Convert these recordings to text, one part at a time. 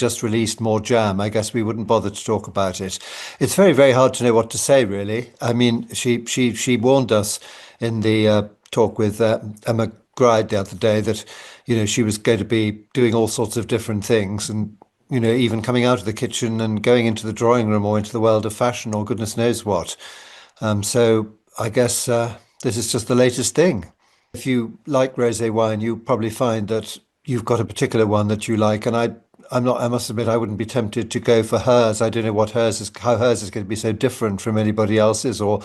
just released more jam, I guess we wouldn't bother to talk about it. It's very, very hard to know what to say, really. I mean, she warned us in the talk with Emma Gride the other day that, she was going to be doing all sorts of different things and, even coming out of the kitchen and going into the drawing room or into the world of fashion or goodness knows what. So I guess this is just the latest thing. If you like rosé wine, you probably find that you've got a particular one that you like, and I'm not. I must admit, I wouldn't be tempted to go for hers. I don't know how hers is going to be so different from anybody else's, or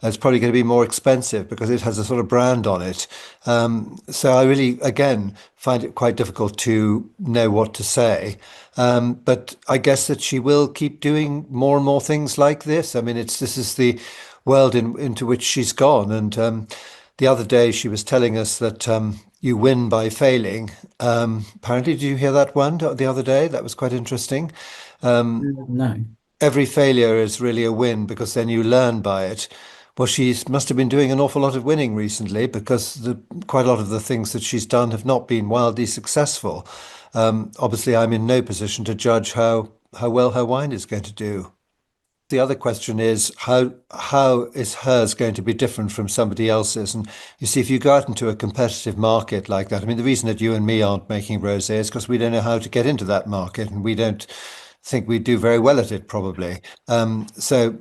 it's probably going to be more expensive because it has a sort of brand on it. So I really, again, find it quite difficult to know what to say. But I guess that she will keep doing more and more things like this. I mean, this is the world into which she's gone, and the other day she was telling us that you win by failing. Apparently, did you hear that one the other day? That was quite interesting. No. Every failure is really a win because then you learn by it. Well, she must have been doing an awful lot of winning recently because quite a lot of the things that she's done have not been wildly successful. Obviously, I'm in no position to judge how well her wine is going to do. The other question is how is hers going to be different from somebody else's? And you see, if you go out into a competitive market like that, I mean, the reason that you and me aren't making rosé is because we don't know how to get into that market, and we don't think we do very well at it, probably. So,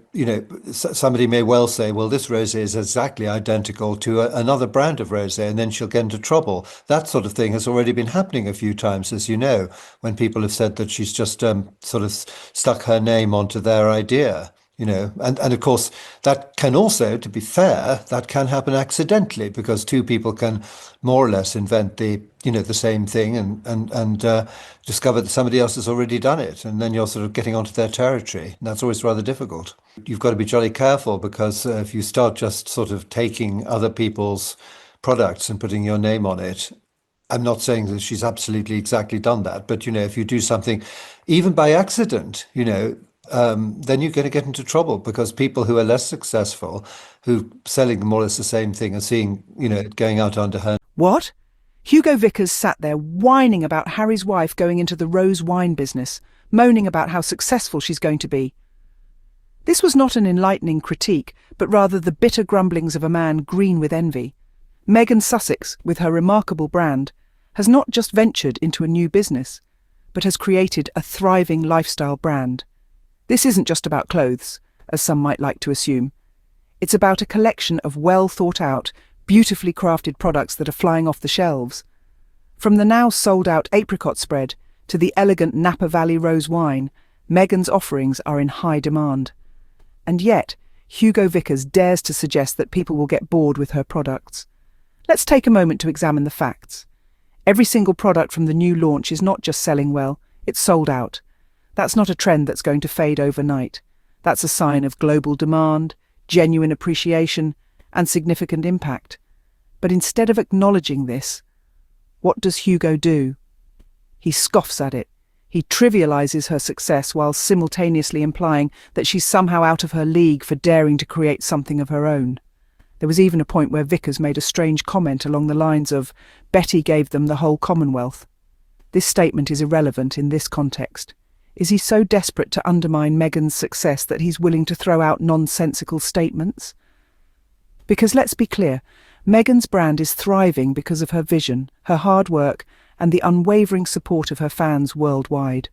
somebody may well say, well, this rosé is exactly identical to another brand of rosé, and then she'll get into trouble. That sort of thing has already been happening a few times, as you know, when people have said that she's just sort of stuck her name onto their idea. And of course, that can also, to be fair, that can happen accidentally because two people can more or less invent the same thing and discover that somebody else has already done it. And then you're sort of getting onto their territory. And that's always rather difficult. You've got to be jolly careful because if you start just sort of taking other people's products and putting your name on it, I'm not saying that she's absolutely exactly done that, but if you do something, even by accident, then you're going to get into trouble because people who are less successful, who selling more or less the same thing and seeing, it going out under her. What? Hugo Vickers sat there whining about Harry's wife going into the rose wine business, moaning about how successful she's going to be. This was not an enlightening critique, but rather the bitter grumblings of a man green with envy. Meghan Sussex, with her remarkable brand, has not just ventured into a new business, but has created a thriving lifestyle brand. This isn't just about clothes, as some might like to assume. It's about a collection of well-thought-out, beautifully crafted products that are flying off the shelves. From the now sold-out apricot spread to the elegant Napa Valley rose wine, Meghan's offerings are in high demand. And yet, Hugo Vickers dares to suggest that people will get bored with her products. Let's take a moment to examine the facts. Every single product from the new launch is not just selling well, it's sold out. That's not a trend that's going to fade overnight. That's a sign of global demand, genuine appreciation, and significant impact. But instead of acknowledging this, what does Hugo do? He scoffs at it. He trivializes her success while simultaneously implying that she's somehow out of her league for daring to create something of her own. There was even a point where Vickers made a strange comment along the lines of, "Betty gave them the whole Commonwealth." This statement is irrelevant in this context. Is he so desperate to undermine Meghan's success that he's willing to throw out nonsensical statements? Because let's be clear, Meghan's brand is thriving because of her vision, her hard work, and the unwavering support of her fans worldwide.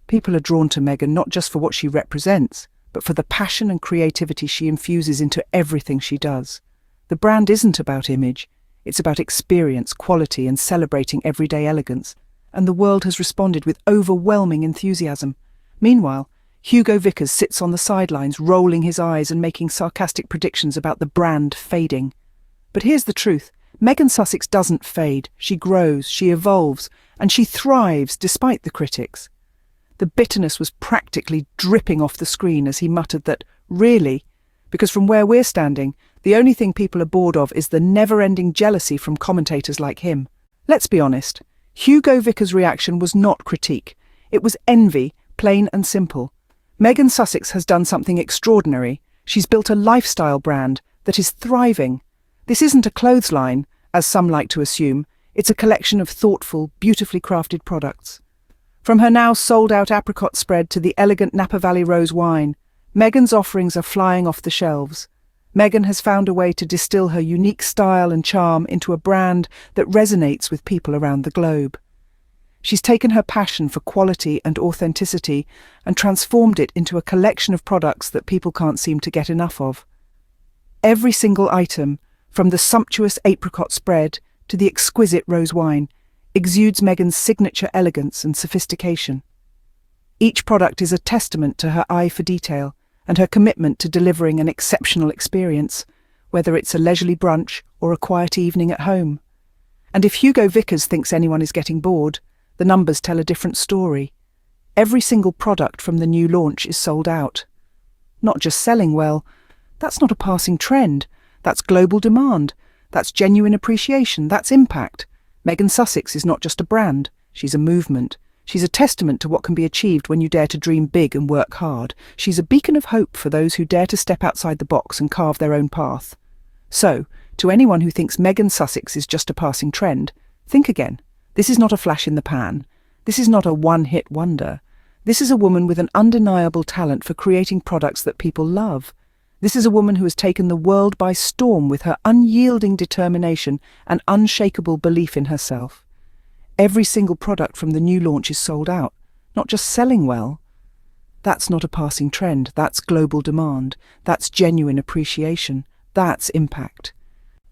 People are drawn to Meghan not just for what she represents, but for the passion and creativity she infuses into everything she does. The brand isn't about image, it's about experience, quality, and celebrating everyday elegance, and the world has responded with overwhelming enthusiasm. Meanwhile, Hugo Vickers sits on the sidelines, rolling his eyes and making sarcastic predictions about the brand fading. But here's the truth. Meghan Sussex doesn't fade. She grows, she evolves, and she thrives despite the critics. The bitterness was practically dripping off the screen as he muttered that, really? Because from where we're standing, the only thing people are bored of is the never-ending jealousy from commentators like him. Let's be honest. Hugo Vickers' reaction was not critique. It was envy, plain and simple. Meghan Sussex has done something extraordinary. She's built a lifestyle brand that is thriving. This isn't a clothes line, as some like to assume. It's a collection of thoughtful, beautifully crafted products. From her now sold-out apricot spread to the elegant Napa Valley rose wine, Meghan's offerings are flying off the shelves. Meghan has found a way to distill her unique style and charm into a brand that resonates with people around the globe. She's taken her passion for quality and authenticity and transformed it into a collection of products that people can't seem to get enough of. Every single item, from the sumptuous apricot spread to the exquisite rose wine, exudes Meghan's signature elegance and sophistication. Each product is a testament to her eye for detail and her commitment to delivering an exceptional experience, whether it's a leisurely brunch or a quiet evening at home. And if Hugo Vickers thinks anyone is getting bored, the numbers tell a different story. Every single product from the new launch is sold out. Not just selling well, that's not a passing trend. That's global demand. That's genuine appreciation. That's impact. Meghan Sussex is not just a brand. She's a movement. She's a testament to what can be achieved when you dare to dream big and work hard. She's a beacon of hope for those who dare to step outside the box and carve their own path. So, to anyone who thinks Meghan Sussex is just a passing trend, think again. This is not a flash in the pan. This is not a one-hit wonder. This is a woman with an undeniable talent for creating products that people love. This is a woman who has taken the world by storm with her unyielding determination and unshakable belief in herself. Every single product from the new launch is sold out, not just selling well. That's not a passing trend. That's global demand. That's genuine appreciation. That's impact.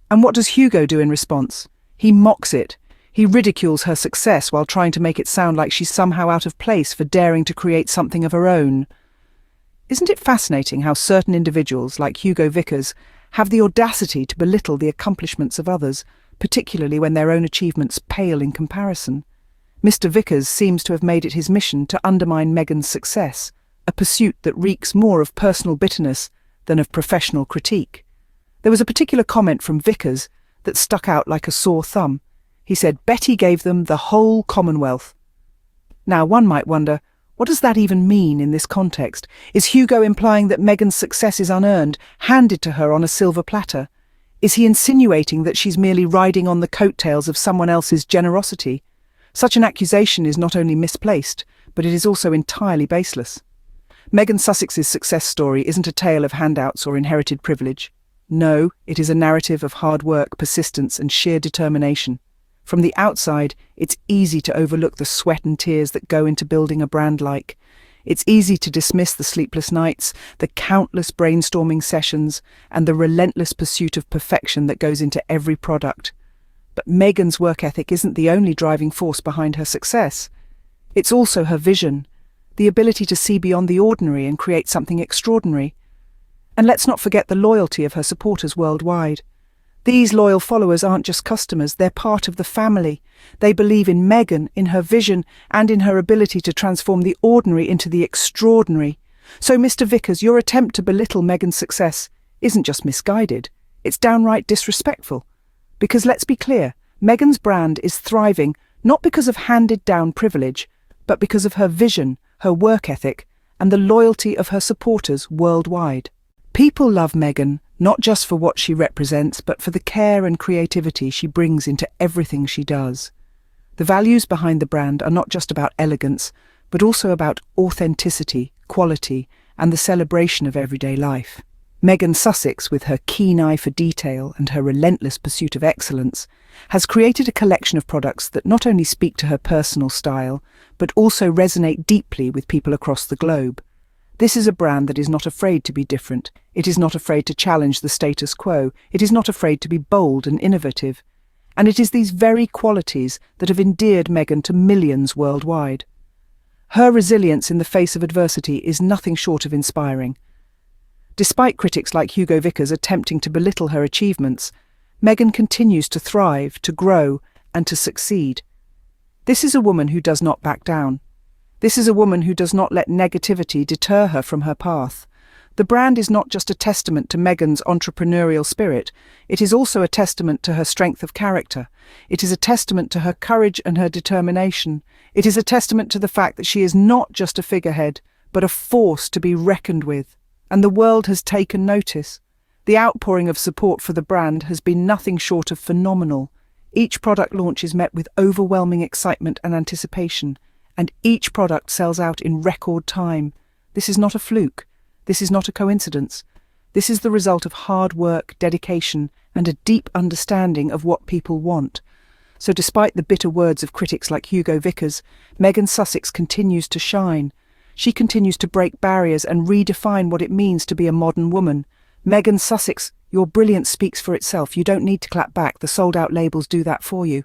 And what does Hugo do in response? He mocks it. He ridicules her success while trying to make it sound like she's somehow out of place for daring to create something of her own. Isn't it fascinating how certain individuals, like Hugo Vickers, have the audacity to belittle the accomplishments of others, particularly when their own achievements pale in comparison? Mr. Vickers seems to have made it his mission to undermine Meghan's success, a pursuit that reeks more of personal bitterness than of professional critique. There was a particular comment from Vickers that stuck out like a sore thumb. He said, "Betty gave them the whole Commonwealth." Now, one might wonder, what does that even mean in this context? Is Hugo implying that Meghan's success is unearned, handed to her on a silver platter? Is he insinuating that she's merely riding on the coattails of someone else's generosity? Such an accusation is not only misplaced, but it is also entirely baseless. Meghan Sussex's success story isn't a tale of handouts or inherited privilege. No, it is a narrative of hard work, persistence, and sheer determination. From the outside, it's easy to overlook the sweat and tears that go into building a brand like. It's easy to dismiss the sleepless nights, the countless brainstorming sessions, and the relentless pursuit of perfection that goes into every product. But Meghan's work ethic isn't the only driving force behind her success. It's also her vision, the ability to see beyond the ordinary and create something extraordinary. And let's not forget the loyalty of her supporters worldwide. These loyal followers aren't just customers, they're part of the family. They believe in Meghan, in her vision, and in her ability to transform the ordinary into the extraordinary. So, Mr. Vickers, your attempt to belittle Meghan's success isn't just misguided, it's downright disrespectful. Because let's be clear, Meghan's brand is thriving not because of handed-down privilege, but because of her vision, her work ethic, and the loyalty of her supporters worldwide. People love Meghan not just for what she represents, but for the care and creativity she brings into everything she does. The values behind the brand are not just about elegance, but also about authenticity, quality, and the celebration of everyday life. Meghan Sussex, with her keen eye for detail and her relentless pursuit of excellence, has created a collection of products that not only speak to her personal style, but also resonate deeply with people across the globe. This is a brand that is not afraid to be different. It is not afraid to challenge the status quo. It is not afraid to be bold and innovative. And it is these very qualities that have endeared Meghan to millions worldwide. Her resilience in the face of adversity is nothing short of inspiring. Despite critics like Hugo Vickers attempting to belittle her achievements, Meghan continues to thrive, to grow, and to succeed. This is a woman who does not back down. This is a woman who does not let negativity deter her from her path. The brand is not just a testament to Meghan's entrepreneurial spirit, it is also a testament to her strength of character. It is a testament to her courage and her determination. It is a testament to the fact that she is not just a figurehead, but a force to be reckoned with. And the world has taken notice. The outpouring of support for the brand has been nothing short of phenomenal. Each product launch is met with overwhelming excitement and anticipation, and each product sells out in record time. This is not a fluke. This is not a coincidence. This is the result of hard work, dedication, and a deep understanding of what people want. So despite the bitter words of critics like Hugo Vickers, Meghan Sussex continues to shine. She continues to break barriers and redefine what it means to be a modern woman. Meghan Sussex, your brilliance speaks for itself. You don't need to clap back. The sold-out labels do that for you.